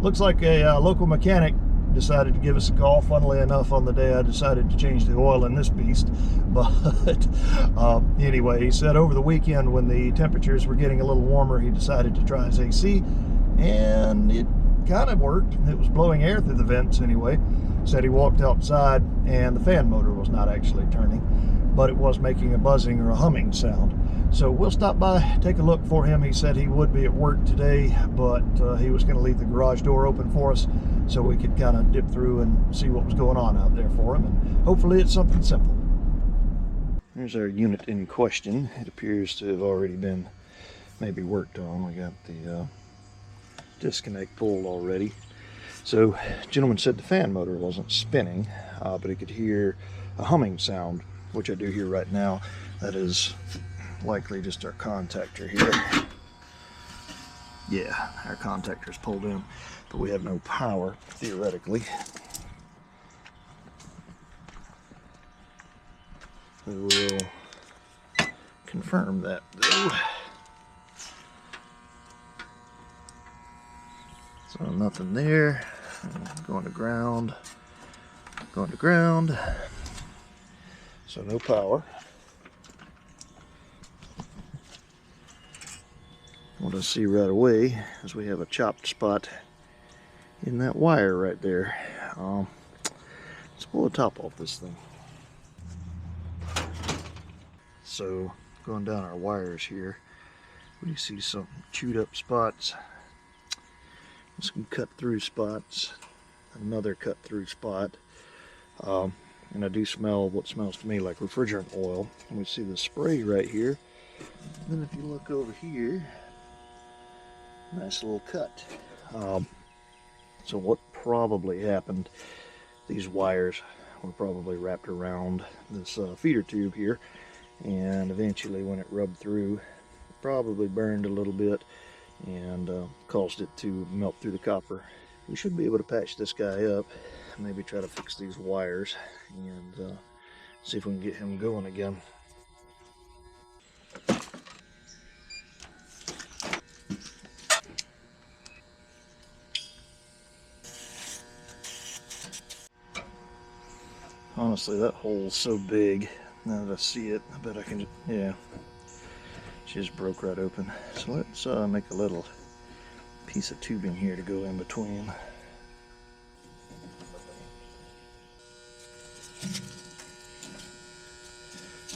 looks like a local mechanic decided to give us a call. Funnily enough, on the day I decided to change the oil in this beast. But anyway, he said over the weekend when the temperatures were getting a little warmer, he decided to try his AC, and it kind of worked. It was blowing air through the vents anyway. Said he walked outside and the fan motor was not actually turning, but it was making a buzzing or a humming sound. So we'll stop by, take a look for him. He said he would be at work today, but he was going to leave the garage door open for us so we could kind of dip through and see what was going on out there for him, and hopefully it's something simple. Here's our unit in question. It appears to have already been maybe worked on. We got the disconnect pulled already. So the gentleman said the fan motor wasn't spinning, but he could hear a humming sound, which I do hear right now. That is likely just our contactor here. Yeah, our contactor's pulled in, but we have no power, theoretically. We will confirm that, though. So nothing there. Going to ground. Going to ground. So no power. What I see right away is we have a chopped spot in that wire right there. Let's pull the top off this thing. So going down our wires here, we see some chewed up spots, some cut through spots, another cut through spot, and I do smell what smells to me like refrigerant oil. And we see the spray right here. And then if you look over here, nice little cut. So what probably happened, these wires were probably wrapped around this feeder tube here, and eventually when it rubbed through, it probably burned a little bit and caused it to melt through the copper. We should be able to patch this guy up, maybe try to fix these wires and see if we can get him going again. Honestly, that hole's so big. Now that I see it, I bet I can, yeah. She just broke right open. So let's make a little piece of tubing here to go in between.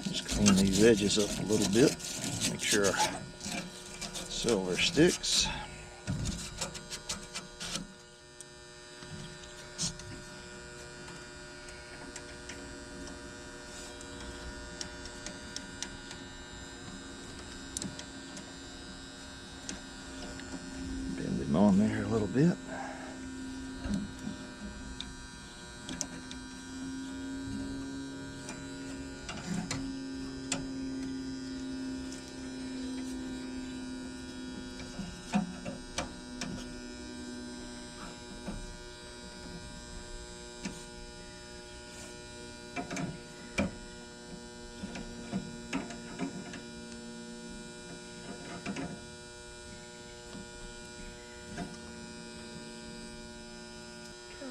Just clean these edges up a little bit. Make sure our silver sticks. On there a little bit.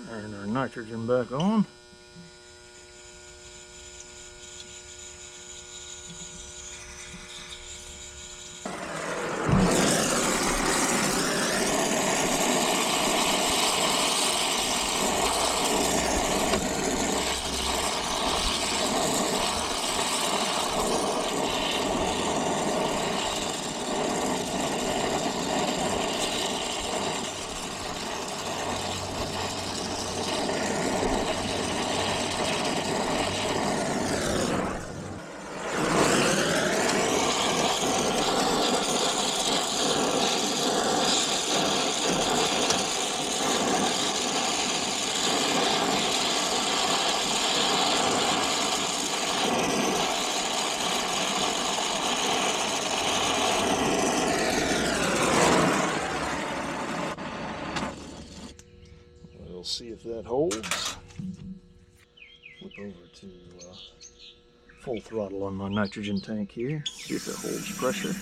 Turn our nitrogen back on. See if that holds. Flip over to full throttle on my nitrogen tank here. See if it holds pressure.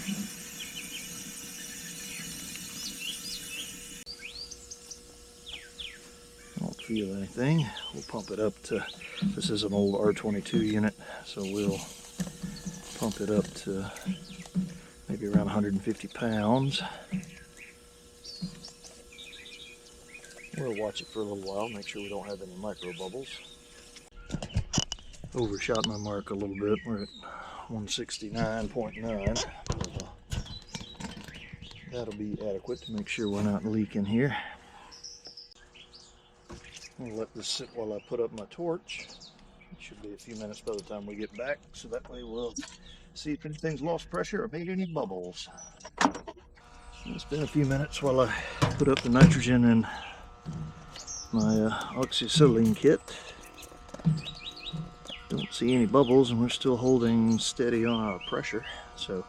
feel anything. We'll pump it up to, this is an old R22 unit, so we'll pump it up to maybe around 150 pounds. We'll watch it for a little while, make sure we don't have any micro bubbles. Overshot my mark a little bit. We're at 169.9. That'll be adequate to make sure we're not leaking here. I'll let this sit while I put up my torch. It should be a few minutes by the time we get back, so that way we'll see if anything's lost pressure or made any bubbles. It's been a few minutes while I put up the nitrogen in my oxyacetylene kit. Don't see any bubbles, and we're still holding steady on our pressure, so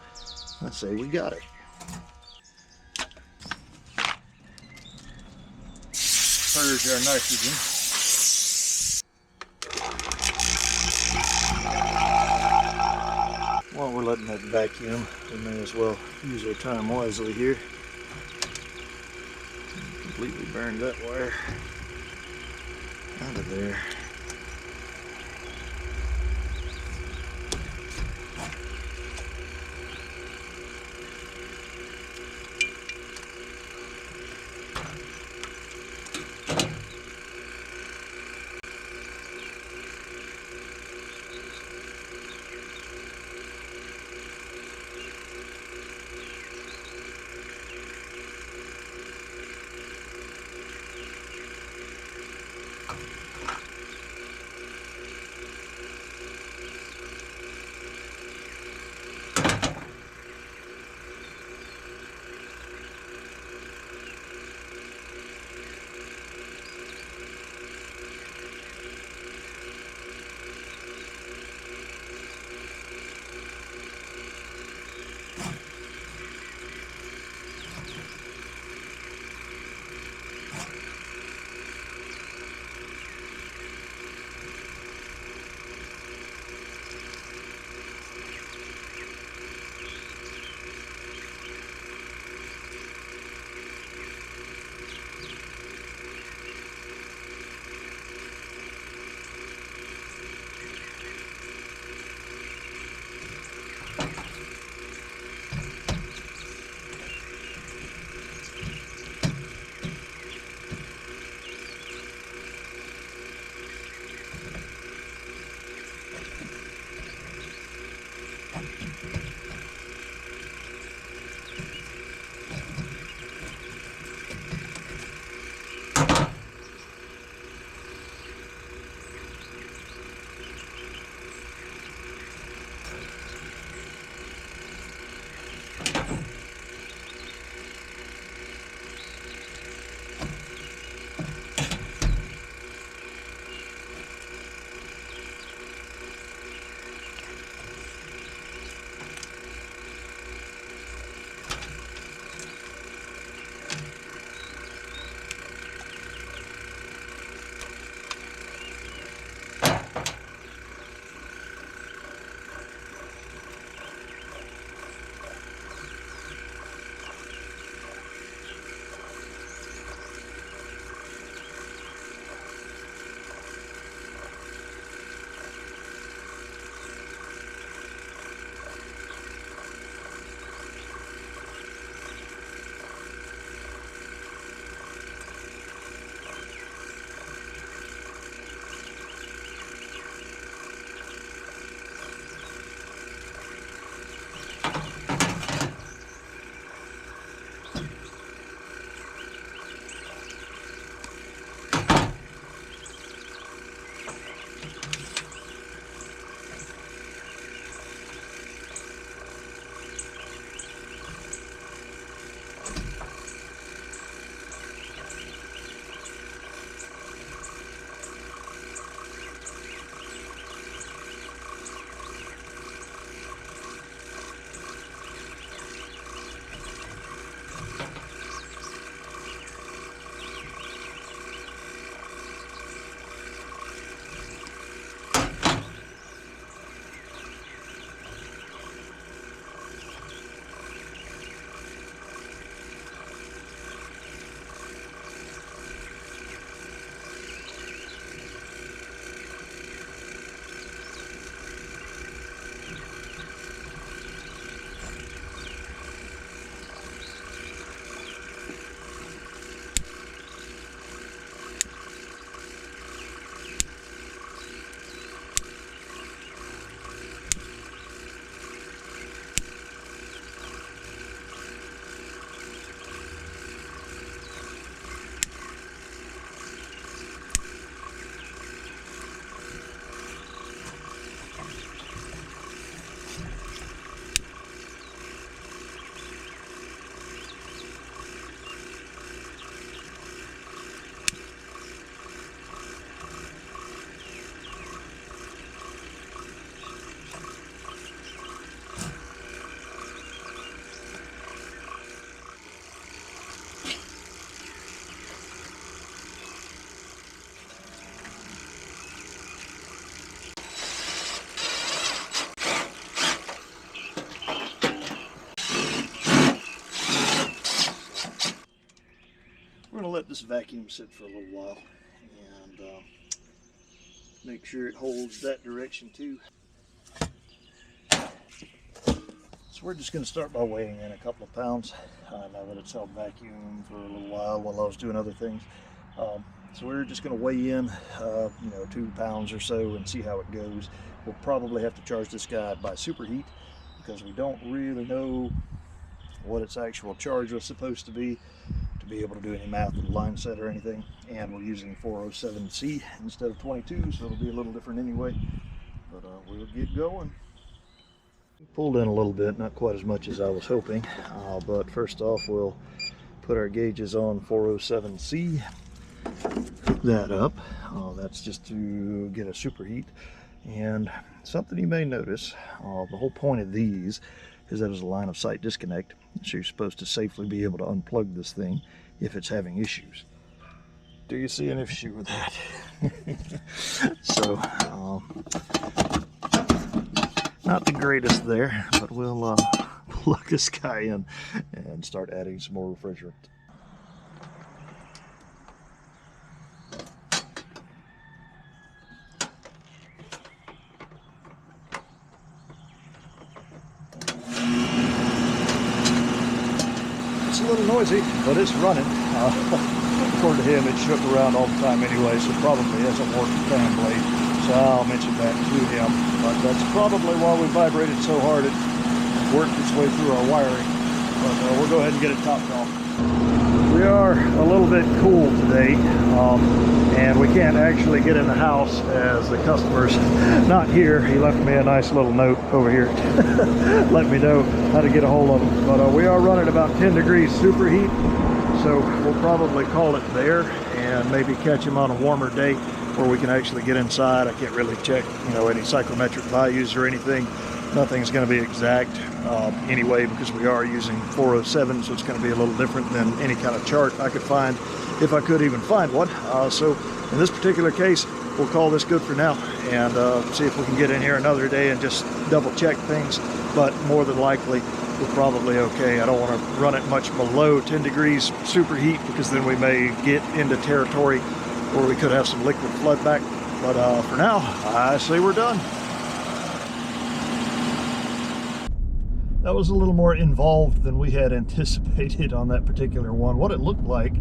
I say we got it. Purge our nitrogen. While we're letting that vacuum, we may as well use our time wisely here. Completely burned that wire out of there. We're going to let this vacuum sit for a little while and make sure it holds that direction too. So we're just going to start by weighing in a couple of pounds. Now that it's held vacuum for a little while I was doing other things. So we're just going to weigh in, 2 pounds or so and see how it goes. We'll probably have to charge this guy by superheat because we don't really know what its actual charge was supposed to be able to do any math with the line set or anything. And we're using 407C instead of 22, so it'll be a little different anyway. But we'll get going. Pulled in a little bit, not quite as much as I was hoping, but first off we'll put our gauges on 407C, hook that up. That's just to get a superheat. And something you may notice, the whole point of these is that there's a line of sight disconnect, so you're supposed to safely be able to unplug this thing if it's having issues. Do you see an issue with that? So not the greatest there, but we'll plug this guy in and start adding some more refrigerant. It's a little noisy, but it's running. According to him, it shook around all the time anyway, so probably hasn't worked the fan blade. So I'll mention that to him, but that's probably why we vibrated so hard it worked its way through our wiring. But we'll go ahead and get it topped off. We are a little bit cool today, and we can't actually get in the house as the customer's not here. He left me a nice little note over here let me know how to get a hold of him. But we are running about 10 degrees superheat, so we'll probably call it there and maybe catch him on a warmer day where we can actually get inside. I can't really check, any psychrometric values or anything. Nothing's going to be exact anyway, because we are using 407, so it's going to be a little different than any kind of chart I could find, if I could even find one. So in this particular case, we'll call this good for now and see if we can get in here another day and just double check things. But more than likely, we're probably okay. I don't want to run it much below 10 degrees superheat, because then we may get into territory where we could have some liquid flood back. But for now, I say we're done. That was a little more involved than we had anticipated on that particular one. What it looked like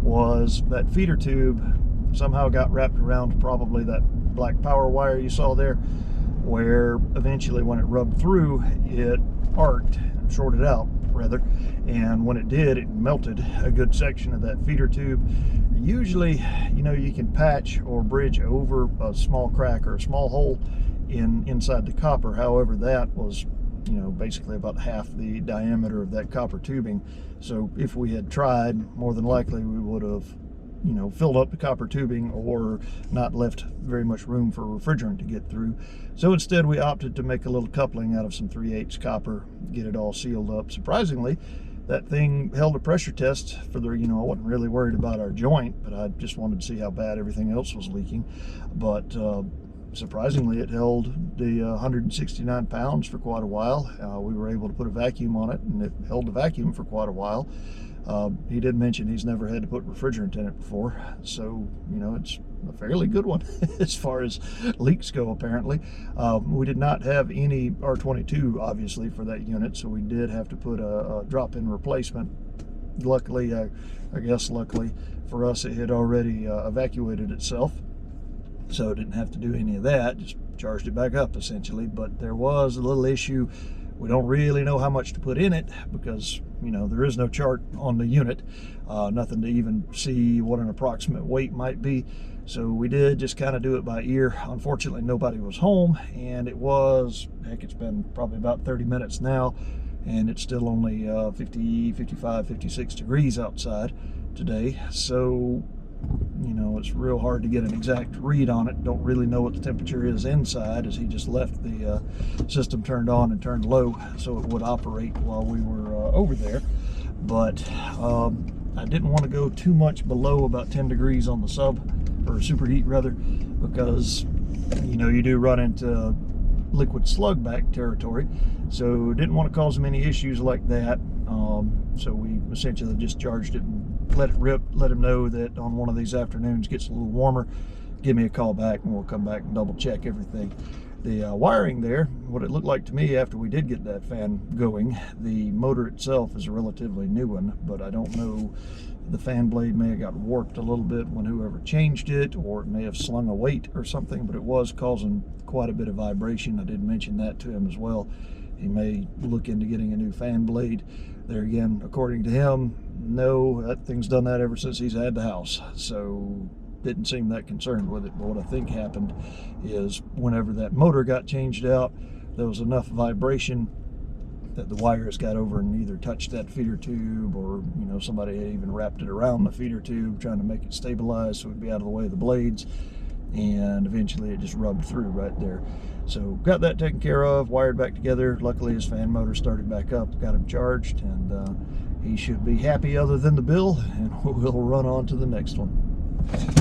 was that feeder tube somehow got wrapped around probably that black power wire you saw there, where eventually when it rubbed through, it arced, shorted out rather, and when it did, it melted a good section of that feeder tube. Usually, you can patch or bridge over a small crack or a small hole inside the copper. However, that was basically about half the diameter of that copper tubing. So if we had tried, more than likely we would have filled up the copper tubing or not left very much room for refrigerant to get through. So instead we opted to make a little coupling out of some 3/8 copper, get it all sealed up. Surprisingly, that thing held a pressure test for the, I wasn't really worried about our joint, but I just wanted to see how bad everything else was leaking. But surprisingly, it held the 169 pounds for quite a while. We were able to put a vacuum on it, and it held the vacuum for quite a while. He did mention he's never had to put refrigerant in it before, so it's a fairly good one as far as leaks go. Apparently, we did not have any R22 obviously for that unit, so we did have to put a drop-in replacement. Luckily, I guess luckily for us, it had already evacuated itself, so it didn't have to do any of that, just charged it back up essentially. But there was a little issue. We don't really know how much to put in it because there is no chart on the unit, nothing to even see what an approximate weight might be. So we did just kind of do it by ear. Unfortunately, nobody was home, and it was, heck, it's been probably about 30 minutes now, and it's still only 50, 55, 56 degrees outside today. So it's real hard to get an exact read on it. Don't really know what the temperature is inside, as he just left the system turned on and turned low so it would operate while we were over there. But I didn't want to go too much below about 10 degrees on the sub, or superheat rather, because you do run into liquid slug back territory, so didn't want to cause them any issues like that. So we essentially just charged it and let it rip, let him know that on one of these afternoons gets a little warmer, give me a call back and we'll come back and double check everything. The wiring there, what it looked like to me after we did get that fan going, the motor itself is a relatively new one, but I don't know, the fan blade may have got warped a little bit when whoever changed it, or it may have slung a weight or something, but it was causing quite a bit of vibration. I did mention that to him as well. He may look into getting a new fan blade. There again, according to him, no, that thing's done that ever since he's had the house. So didn't seem that concerned with it. But what I think happened is whenever that motor got changed out, there was enough vibration that the wires got over and either touched that feeder tube, or somebody had even wrapped it around the feeder tube trying to make it stabilize so it'd be out of the way of the blades, and eventually it just rubbed through right there. So got that taken care of, wired back together. Luckily his fan motor started back up, got him charged, and he should be happy other than the bill, and we'll run on to the next one.